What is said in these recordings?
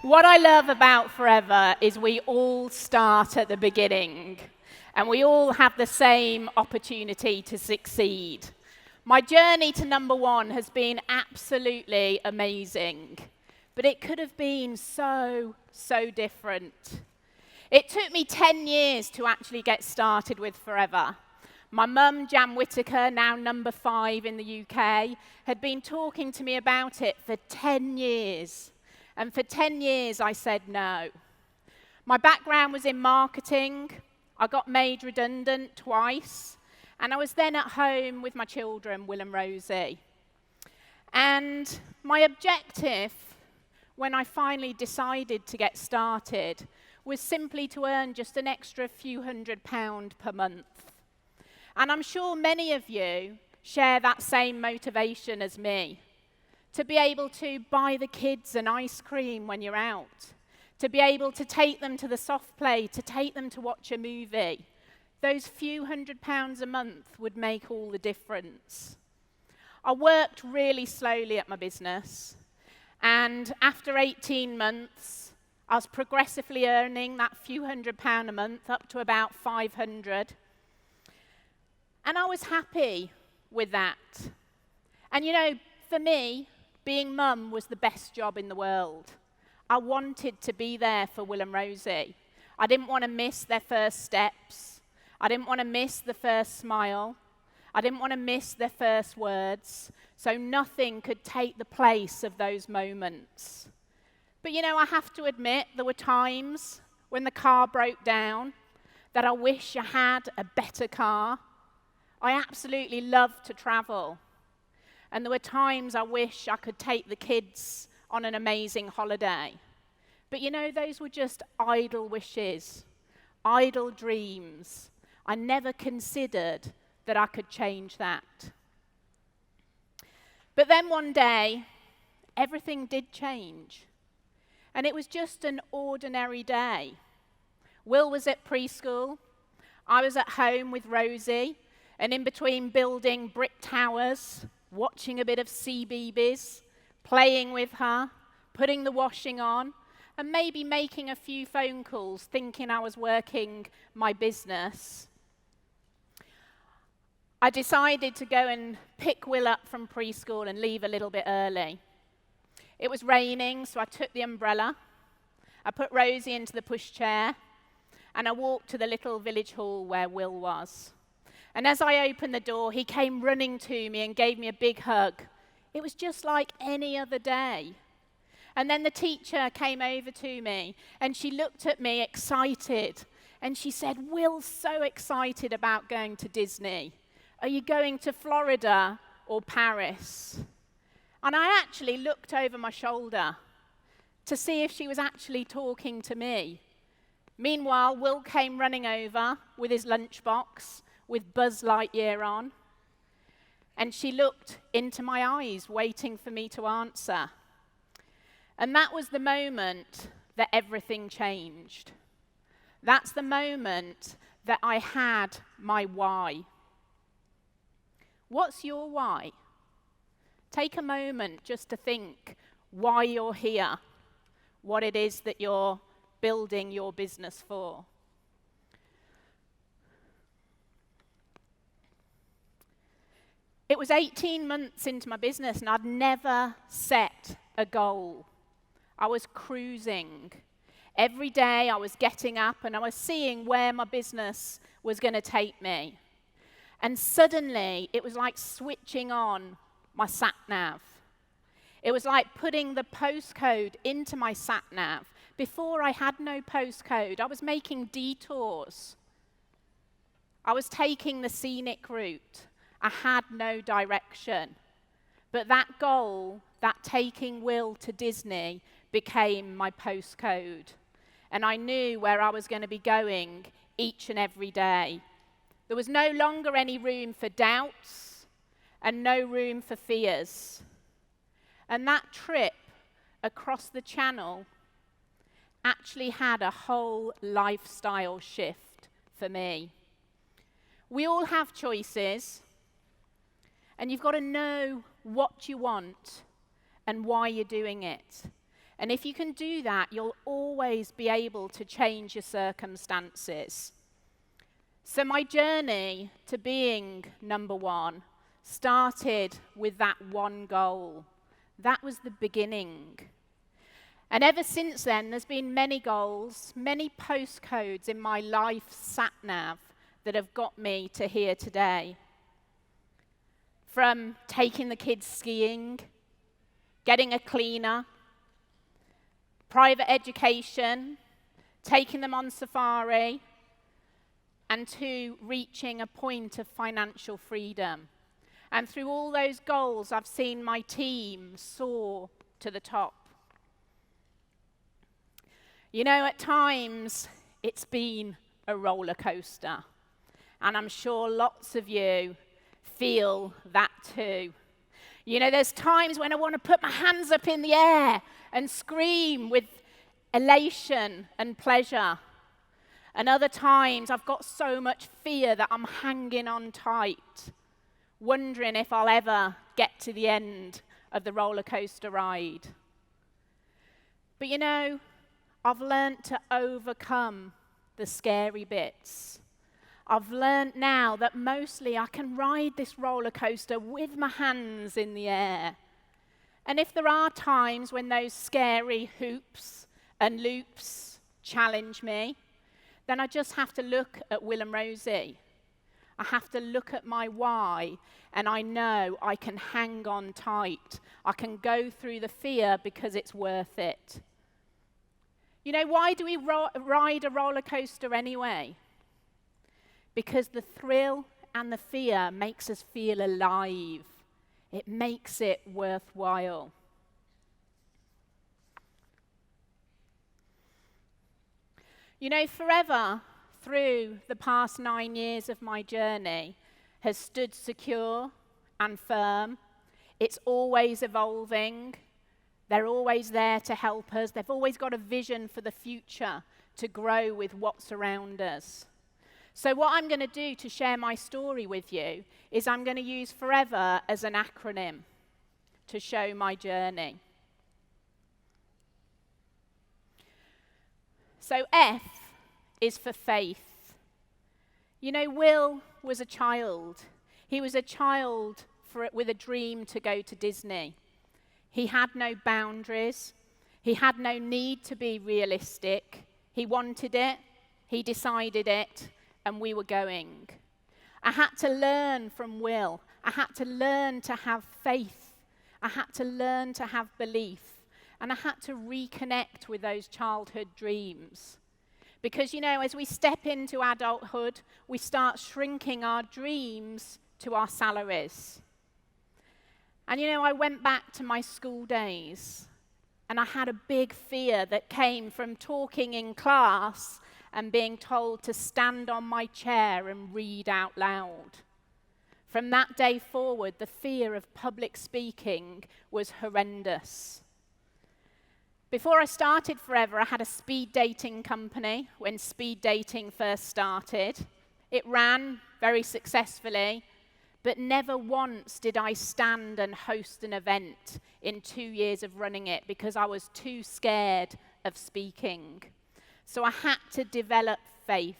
What I love about Forever is we all start at the beginning, and we all have the same opportunity to succeed. My journey to #1 has been absolutely amazing, but it could have been so different. It took me 10 years to actually get started with Forever. My mum, Jan Whittaker, now #5 in the UK, had been talking to me about it for 10 years. And for 10 years, I said no. My background was in marketing. I got made redundant twice. And I was then at home with my children, Will and Rosie. And my objective, when I finally decided to get started, was simply to earn just an extra few £100 per month. And I'm sure many of you share that same motivation as me. To be able to buy the kids an ice cream when you're out. To be able to take them to the soft play, to take them to watch a movie. Those few £100 a month would make all the difference. I worked really slowly at my business. And after 18 months, I was progressively earning that few £100 a month up to about 500. And I was happy with that. And you know, for me, being mum was the best job in the world. I wanted to be there for Will and Rosie. I didn't want to miss their first steps. I didn't want to miss the first smile. I didn't want to miss their first words. So nothing could take the place of those moments. But you know, I have to admit, there were times when the car broke down that I wish I had a better car. I absolutely love to travel. And there were times I wish I could take the kids on an amazing holiday. But you know, those were just idle wishes, idle dreams. I never considered that I could change that. But then one day, everything did change. And it was just an ordinary day. Will was at preschool. I was at home with Rosie. And in between building brick towers, watching a bit of CBeebies, playing with her, putting the washing on, and maybe making a few phone calls, thinking I was working my business. I decided to go and pick Will up from preschool and leave a little bit early. It was raining, so I took the umbrella. I put Rosie into the pushchair, and I walked to the little village hall where Will was. And as I opened the door, he came running to me and gave me a big hug. It was just like any other day. And then the teacher came over to me, and she looked at me excited. And she said, "Will's so excited about going to Disney. Are you going to Florida or Paris?" And I actually looked over my shoulder to see if she was actually talking to me. Meanwhile, Will came running over with his lunchbox, with Buzz Lightyear on. And she looked into my eyes, waiting for me to answer. And that was the moment that everything changed. That's the moment that I had my why. What's your why? Take a moment just to think why you're here, what it is that you're building your business for. It was 18 months into my business, and I'd never set a goal. I was cruising. Every day I was getting up and I was seeing where my business was going to take me. And suddenly, it was like switching on my sat-nav. It was like putting the postcode into my sat-nav. Before I had no postcode, I was making detours. I was taking the scenic route. I had no direction. But that goal, that taking Will to Disney, became my postcode. And I knew where I was going to be going each and every day. There was no longer any room for doubts and no room for fears. And that trip across the channel actually had a whole lifestyle shift for me. We all have choices. And you've got to know what you want and why you're doing it. And if you can do that, you'll always be able to change your circumstances. So my journey to being number one started with that one goal. That was the beginning. And ever since then, there's been many goals, many postcodes in my life sat-nav that have got me to here today. From taking the kids skiing, getting a cleaner, private education, taking them on safari, and to reaching a point of financial freedom. And through all those goals, I've seen my team soar to the top. You know, at times, it's been a roller coaster. And I'm sure lots of you feel that too. You know, there's times when I want to put my hands up in the air and scream with elation and pleasure. And other times, I've got so much fear that I'm hanging on tight, wondering if I'll ever get to the end of the roller coaster ride. But you know, I've learned to overcome the scary bits. I've learned now that mostly I can ride this roller coaster with my hands in the air. And if there are times when those scary hoops and loops challenge me, then I just have to look at Will and Rosie. I have to look at my why, and I know I can hang on tight. I can go through the fear because it's worth it. You know, why do we ride a roller coaster anyway? Because the thrill and the fear makes us feel alive. It makes it worthwhile. You know, forever through the past 9 years of my journey has stood secure and firm. It's always evolving. They're always there to help us. They've always got a vision for the future to grow with what's around us. So what I'm going to do to share my story with you is I'm going to use forever as an acronym to show my journey. So F is for faith. You know, Will was a child. He was a child with a dream to go to Disney. He had no boundaries. He had no need to be realistic. He wanted it. He decided it. And we were going. I had to learn from Will. I had to learn to have faith. I had to learn to have belief. And I had to reconnect with those childhood dreams. Because, you know, as we step into adulthood, we start shrinking our dreams to our salaries. And, you know, I went back to my school days, and I had a big fear that came from talking in class and being told to stand on my chair and read out loud. From that day forward, the fear of public speaking was horrendous. Before I started Forever, I had a speed dating company when speed dating first started. It ran very successfully, but never once did I stand and host an event in 2 years of running it because I was too scared of speaking. So I had to develop faith.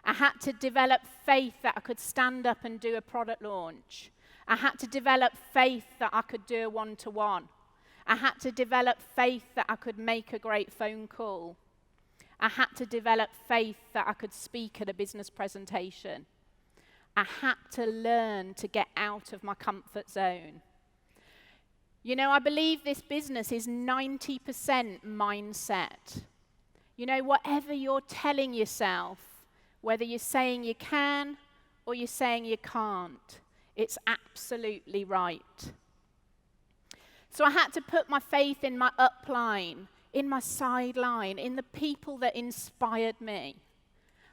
I had to develop faith that I could stand up and do a product launch. I had to develop faith that I could do a one-to-one. I had to develop faith that I could make a great phone call. I had to develop faith that I could speak at a business presentation. I had to learn to get out of my comfort zone. You know, I believe this business is 90% mindset. You know, whatever you're telling yourself, whether you're saying you can or you're saying you can't, it's absolutely right. So I had to put my faith in my upline, in my sideline, in the people that inspired me.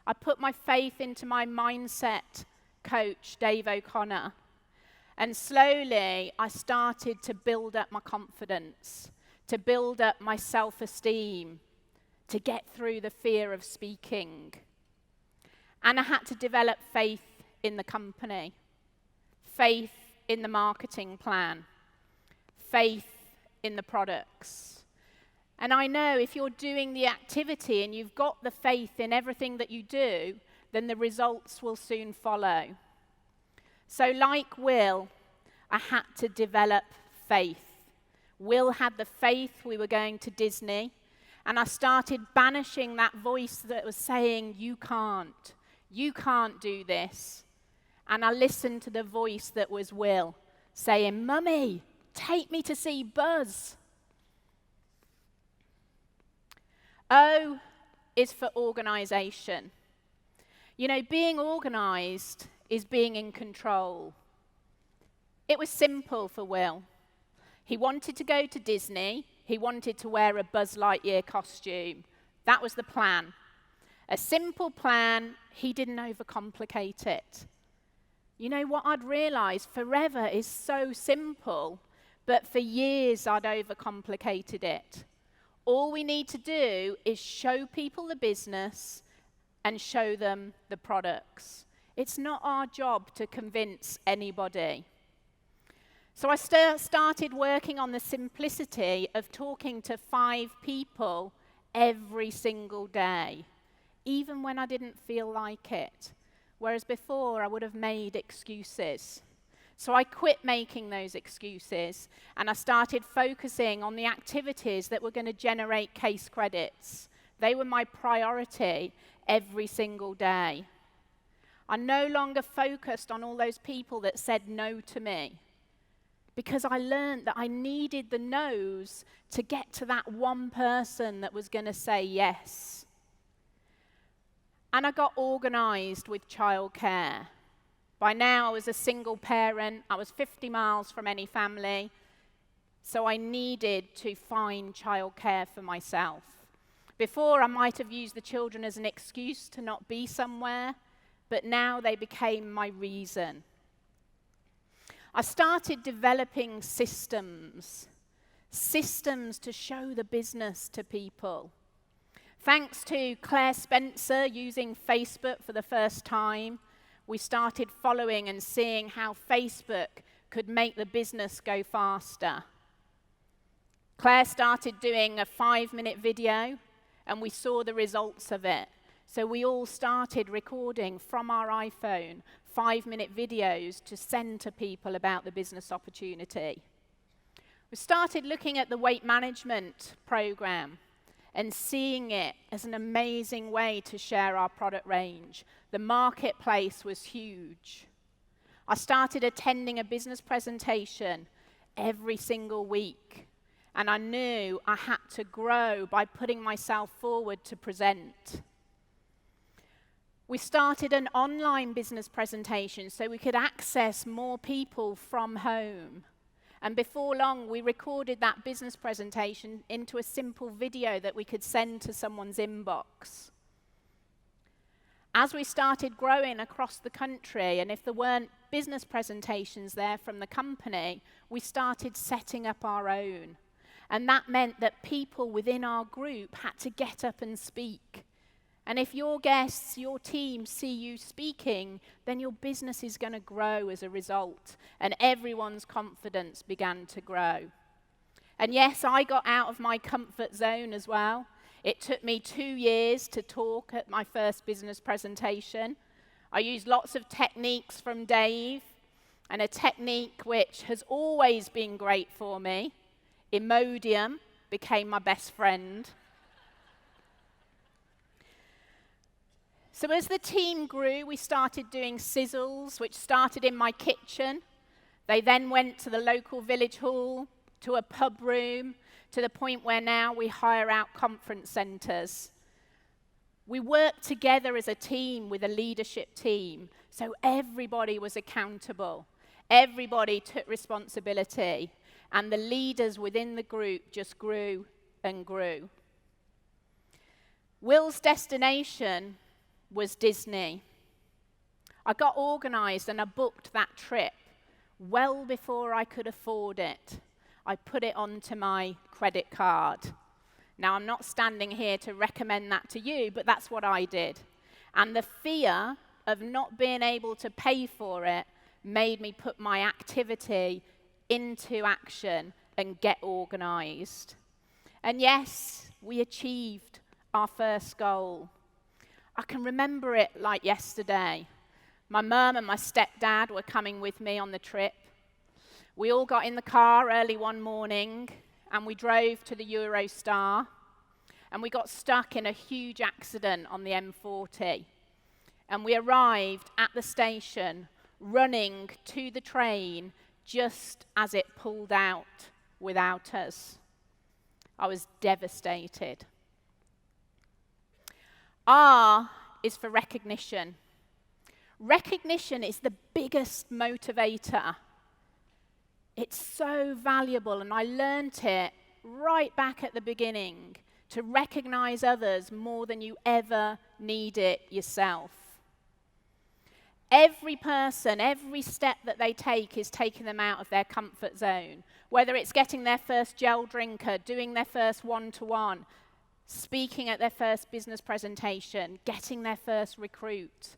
I put my faith into my mindset coach, Dave O'Connor. And slowly, I started to build up my confidence, to build up my self-esteem, to get through the fear of speaking. And I had to develop faith in the company, faith in the marketing plan, faith in the products. And I know if you're doing the activity and you've got the faith in everything that you do, then the results will soon follow. So like Will, I had to develop faith. Will had the faith we were going to Disney, and I started banishing that voice that was saying, you can't do this. And I listened to the voice that was Will, saying, Mummy, take me to see Buzz. O is for organization. You know, being organized is being in control. It was simple for Will. He wanted to go to Disney. He wanted to wear a Buzz Lightyear costume. That was the plan. A simple plan. He didn't overcomplicate it. You know what I'd realized? Forever is so simple, but for years I'd overcomplicated it. All we need to do is show people the business and show them the products. It's not our job to convince anybody. So I started working on the simplicity of talking to 5 people every single day, even when I didn't feel like it. Whereas before, I would have made excuses. So I quit making those excuses, and I started focusing on the activities that were going to generate case credits. They were my priority every single day. I no longer focused on all those people that said no to me, because I learned that I needed the no's to get to that one person that was going to say yes. And I got organized with childcare. By now, I was a single parent. I was 50 miles from any family. So I needed to find childcare for myself. Before, I might have used the children as an excuse to not be somewhere, but now they became my reason. I started developing systems to show the business to people. Thanks to Claire Spencer using Facebook for the first time, we started following and seeing how Facebook could make the business go faster. Claire started doing a 5-minute video, and we saw the results of it. So we all started recording from our iPhone 5-minute videos to send to people about the business opportunity. We started looking at the weight management program and seeing it as an amazing way to share our product range. The marketplace was huge. I started attending a business presentation every single week, and I knew I had to grow by putting myself forward to present. We started an online business presentation so we could access more people from home. And before long, we recorded that business presentation into a simple video that we could send to someone's inbox. As we started growing across the country, and if there weren't business presentations there from the company, we started setting up our own. And that meant that people within our group had to get up and speak. And if your guests, your team see you speaking, then your business is going to grow as a result. And everyone's confidence began to grow. And yes, I got out of my comfort zone as well. It took me 2 years to talk at my first business presentation. I used lots of techniques from Dave, and a technique which has always been great for me, Imodium, became my best friend. So as the team grew, we started doing sizzles, which started in my kitchen. They then went to the local village hall, to a pub room, to the point where now we hire out conference centres. We worked together as a team with a leadership team, so everybody was accountable. Everybody took responsibility, and the leaders within the group just grew and grew. Will's destination was Disney. I got organized and I booked that trip well before I could afford it. I put it onto my credit card. Now, I'm not standing here to recommend that to you, but that's what I did. And the fear of not being able to pay for it made me put my activity into action and get organized. And yes, we achieved our first goal. I can remember it like yesterday. My mum and my stepdad were coming with me on the trip. We all got in the car early one morning and we drove to the Eurostar, and we got stuck in a huge accident on the M40. And we arrived at the station running to the train just as it pulled out without us. I was devastated. R is for recognition. Recognition is the biggest motivator. It's so valuable, and I learnt it right back at the beginning, to recognize others more than you ever need it yourself. Every person, every step that they take is taking them out of their comfort zone, whether it's getting their first gel drinker, doing their first one-to-one, speaking at their first business presentation, getting their first recruit,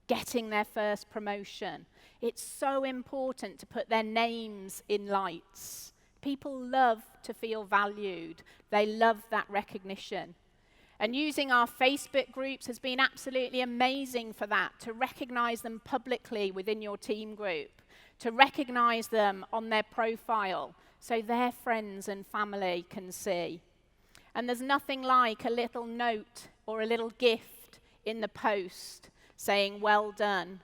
getting their first promotion. It's so important to put their names in lights. People love to feel valued. They love that recognition. And using our Facebook groups has been absolutely amazing for that, to recognize them publicly within your team group, to recognize them on their profile so their friends and family can see. And there's nothing like a little note or a little gift in the post saying, "Well done,"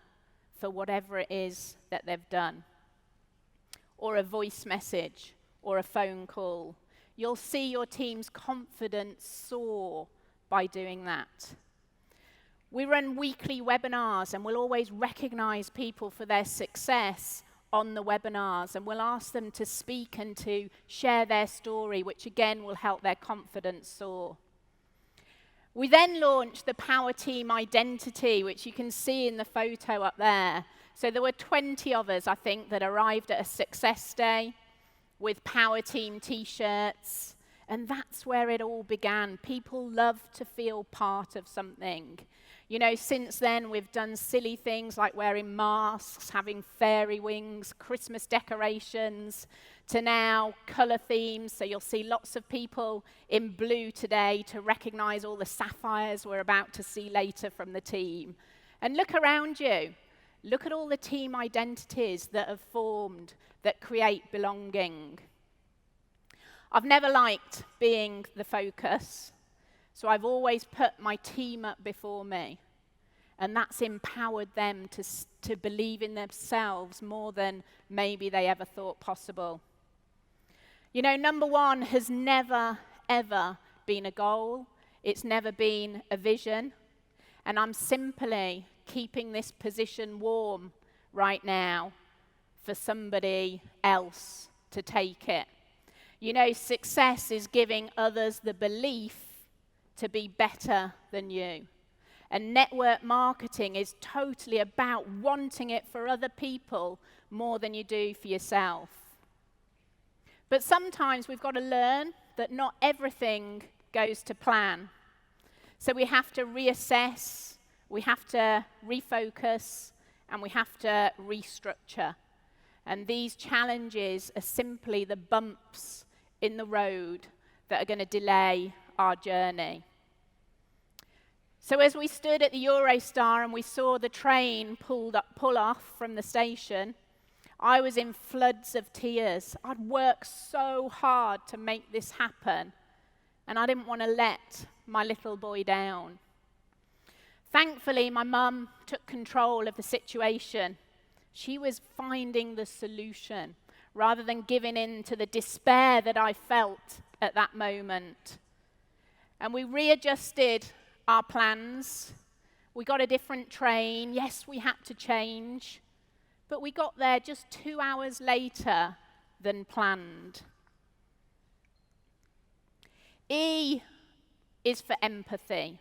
for whatever it is that they've done. Or a voice message or a phone call. You'll see your team's confidence soar by doing that. We run weekly webinars, and we'll always recognize people for their success on the webinars, and we'll ask them to speak and to share their story, which again will help their confidence soar. We then launched the Power Team Identity, which you can see in the photo up there. So there were 20 of us, I think, that arrived at a success day with Power Team t-shirts. And that's where it all began. People love to feel part of something. You know, since then, we've done silly things like wearing masks, having fairy wings, Christmas decorations, to now colour themes. So you'll see lots of people in blue today to recognise all the sapphires we're about to see later from the team. And look around you. Look at all the team identities that have formed that create belonging. I've never liked being the focus, so I've always put my team up before me, and that's empowered them to believe in themselves more than maybe they ever thought possible. You know, number one has never, ever been a goal. It's never been a vision, and I'm simply keeping this position warm right now for somebody else to take it. You know, success is giving others the belief to be better than you. And network marketing is totally about wanting it for other people more than you do for yourself. But sometimes we've got to learn that not everything goes to plan. So we have to reassess, we have to refocus, and we have to restructure. And these challenges are simply the bumps in the road that are going to delay our journey. So as we stood at the Eurostar and we saw the train pull off from the station, I was in floods of tears. I'd worked so hard to make this happen, and I didn't want to let my little boy down. Thankfully, my mum took control of the situation. She was finding the solution, rather than giving in to the despair that I felt at that moment. And we readjusted our plans. We got a different train. Yes, we had to change, but we got there just 2 hours later than planned. E is for empathy.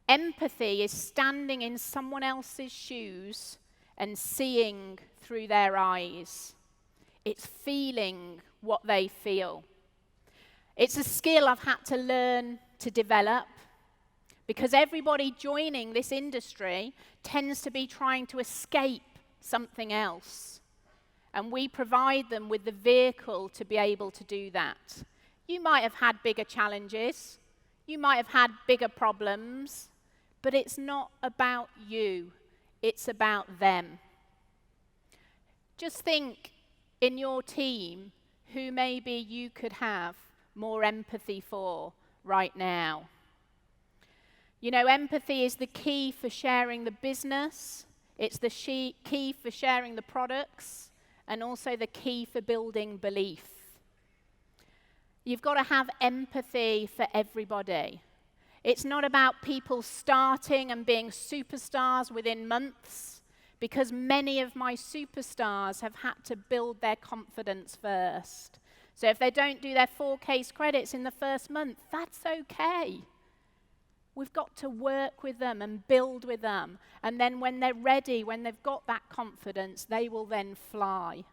Empathy is standing in someone else's shoes and seeing through their eyes. It's feeling what they feel. It's a skill I've had to learn to develop, because everybody joining this industry tends to be trying to escape something else. And we provide them with the vehicle to be able to do that. You might have had bigger challenges. You might have had bigger problems. But it's not about you. It's about them. Just think in your team who maybe you could have more empathy for right now. You know, empathy is the key for sharing the business. It's the key for sharing the products, and also the key for building belief. You've got to have empathy for everybody. It's not about people starting and being superstars within months, because many of my superstars have had to build their confidence first. So if they don't do their 4 case credits in the first month, that's okay. We've got to work with them and build with them. And then when they're ready, when they've got that confidence, they will then fly.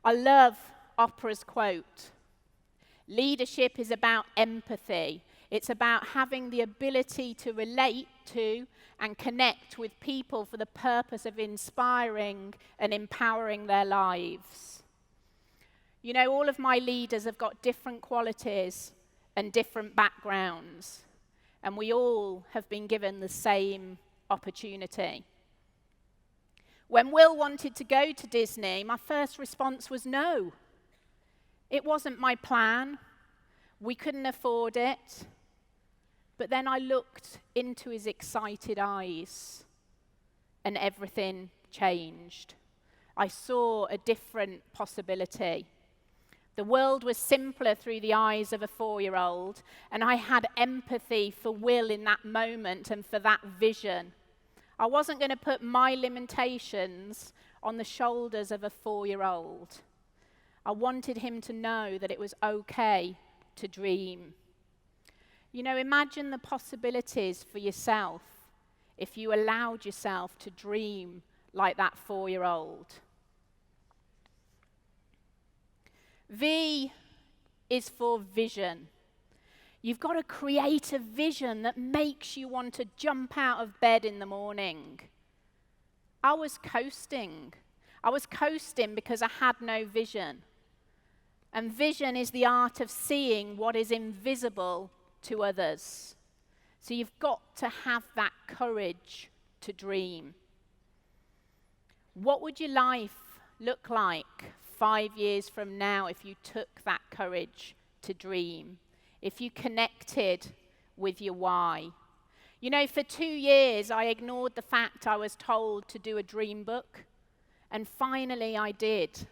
I love Oprah's quote. Leadership is about empathy. It's about having the ability to relate to and connect with people for the purpose of inspiring and empowering their lives. You know, all of my leaders have got different qualities and different backgrounds, and we all have been given the same opportunity. When Will wanted to go to Disney, my first response was no. It wasn't my plan. We couldn't afford it. But then I looked into his excited eyes, and everything changed. I saw a different possibility. The world was simpler through the eyes of a 4-year-old, and I had empathy for Will in that moment and for that vision. I wasn't going to put my limitations on the shoulders of a 4-year-old. I wanted him to know that it was okay to dream. You know, imagine the possibilities for yourself if you allowed yourself to dream like that 4-year-old. V is for vision. You've got to create a vision that makes you want to jump out of bed in the morning. I was coasting. I was coasting because I had no vision. And vision is the art of seeing what is invisible to others. So you've got to have that courage to dream. What would your life look like 5 years from now if you took that courage to dream? If you connected with your why? You know, for 2 years I ignored the fact I was told to do a dream book, and finally I did.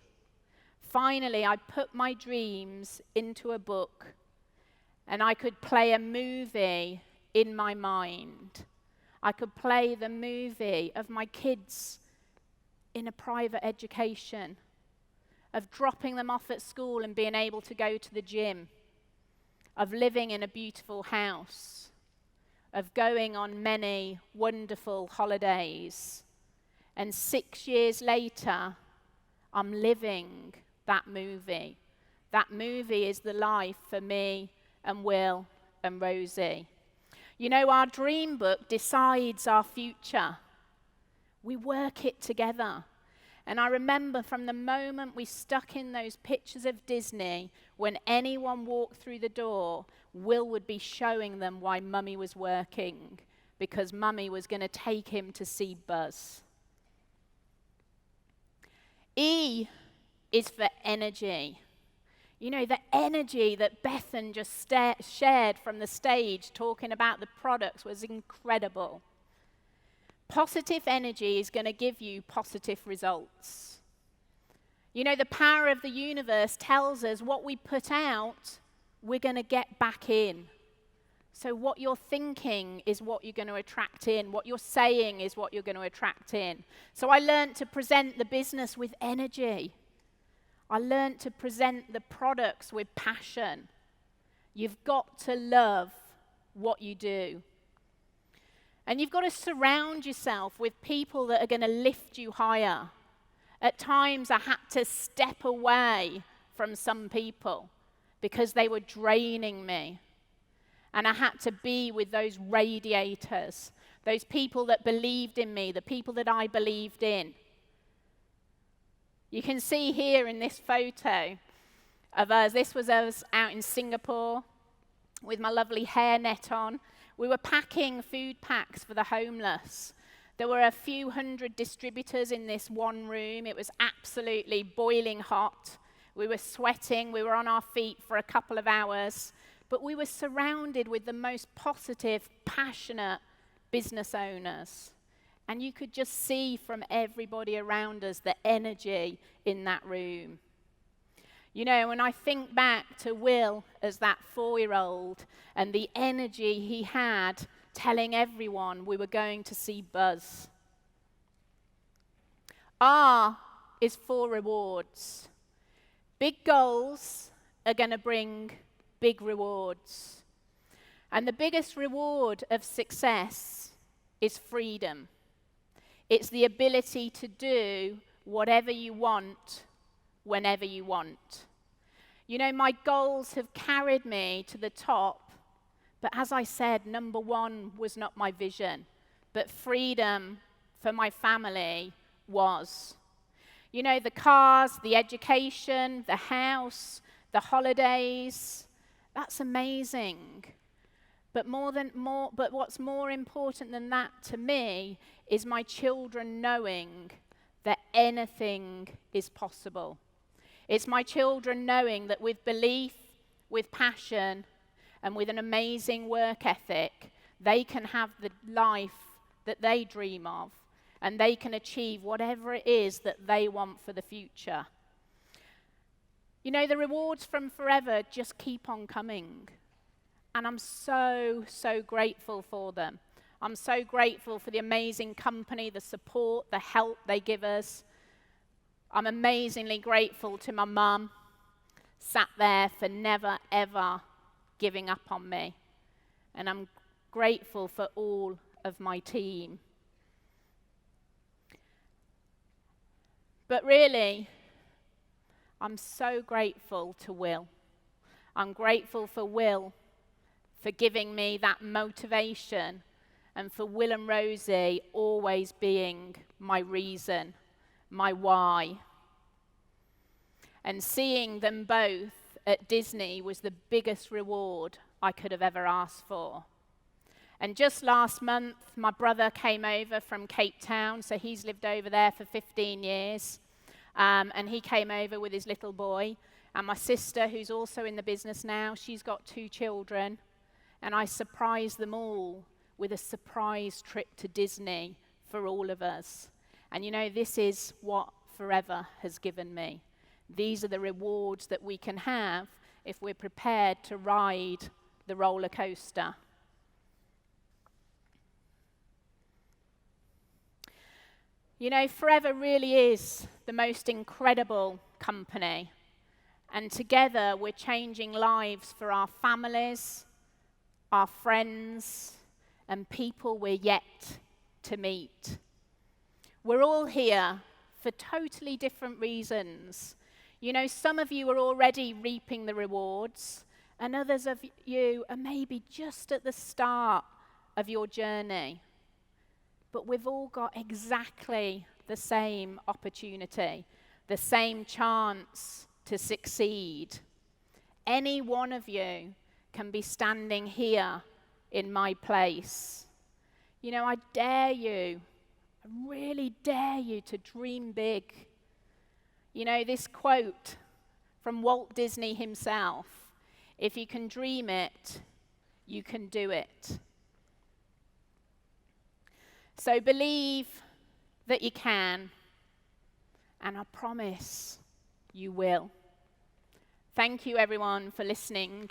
Finally I put my dreams into a book, and I could play a movie in my mind. I could play the movie of my kids in a private education, of dropping them off at school and being able to go to the gym, of living in a beautiful house, of going on many wonderful holidays. And 6 years later, I'm living that movie. That movie is the life for me and Will and Rosie. You know, our dream book decides our future. We work it together. And I remember from the moment we stuck in those pictures of Disney, when anyone walked through the door, Will would be showing them why Mummy was working, because Mummy was going to take him to see Buzz. E is for energy. You know, the energy that Bethan just shared from the stage talking about the products was incredible. Positive energy is going to give you positive results. You know, the power of the universe tells us what we put out, we're going to get back in. So what you're thinking is what you're going to attract in. What you're saying is what you're going to attract in. So I learned to present the business with energy. I learned to present the products with passion. You've got to love what you do. And you've got to surround yourself with people that are going to lift you higher. At times, I had to step away from some people because they were draining me. And I had to be with those radiators, those people that believed in me, the people that I believed in. You can see here in this photo, of us. This was us out in Singapore with my lovely hairnet on. We were packing food packs for the homeless. There were a few hundred distributors in this one room. It was absolutely boiling hot. We were sweating. We were on our feet for a couple of hours. But we were surrounded with the most positive, passionate business owners. And you could just see from everybody around us the energy in that room. You know, when I think back to Will as that 4-year-old and the energy he had telling everyone we were going to see Buzz. R is for rewards. Big goals are going to bring big rewards. And the biggest reward of success is freedom. It's the ability to do whatever you want, whenever you want. You know, my goals have carried me to the top, but as I said, number one was not my vision, but freedom for my family was. You know, the cars, the education, the house, the holidays, that's amazing. But what's more important than that to me is my children knowing that anything is possible. It's my children knowing that with belief, with passion, and with an amazing work ethic, they can have the life that they dream of, and they can achieve whatever it is that they want for the future. You know, the rewards from forever just keep on coming. And I'm so, so grateful for them. I'm so grateful for the amazing company, the support, the help they give us. I'm amazingly grateful to my mum, sat there for never, ever giving up on me. And I'm grateful for all of my team. But really, I'm so grateful to Will. I'm grateful for Will for giving me that motivation, and for Will and Rosie always being my reason, my why. And seeing them both at Disney was the biggest reward I could have ever asked for. And just last month, my brother came over from Cape Town, so he's lived over there for 15 years. And he came over with his little boy. And my sister, who's also in the business now, she's got 2 children. And I surprised them all with a surprise trip to Disney for all of us. And you know, this is what forever has given me. These are the rewards that we can have if we're prepared to ride the roller coaster. You know, Forever really is the most incredible company. And together we're changing lives for our families, our friends, and people we're yet to meet. We're all here for totally different reasons. You know, some of you are already reaping the rewards, and others of you are maybe just at the start of your journey. But we've all got exactly the same opportunity, the same chance to succeed. Any one of you can be standing here in my place. You know, I really dare you to dream big. You know, this quote from Walt Disney himself, if you can dream it, you can do it. So believe that you can, and I promise you will. Thank you, everyone, for listening.